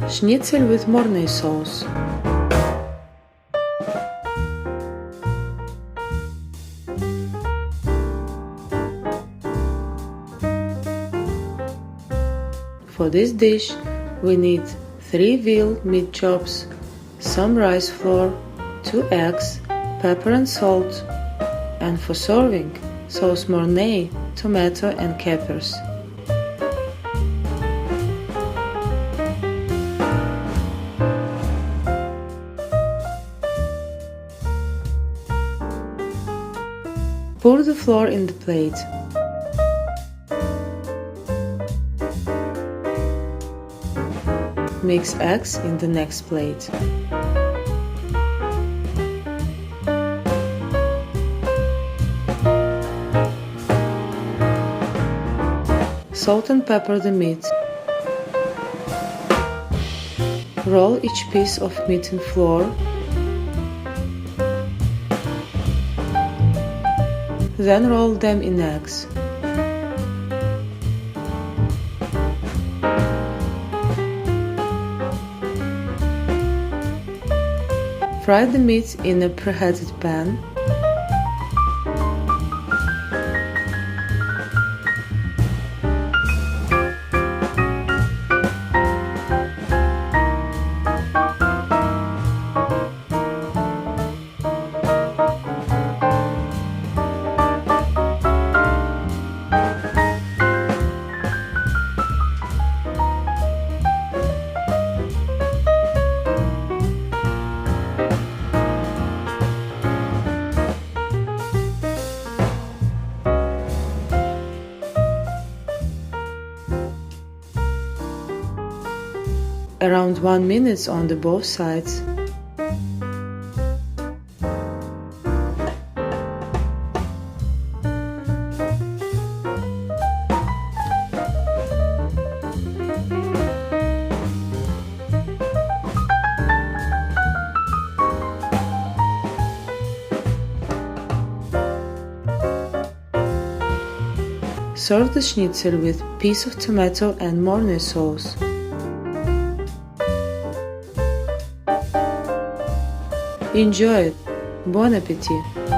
Schnitzel with Mornay sauce. For this dish, we need 3 veal meat chops, some rice flour, 2 eggs, pepper and salt, and for serving, sauce Mornay, tomato and capers. Pour the flour in the plate. Mix eggs in the next plate. Salt and pepper the meat. Roll each piece of meat in flour. Then roll them in eggs. Fry the meat in a preheated pan. Around 1 minute on the both sides. Serve the schnitzel with piece of tomato and Mornay sauce. Enjoy it! Bon appétit!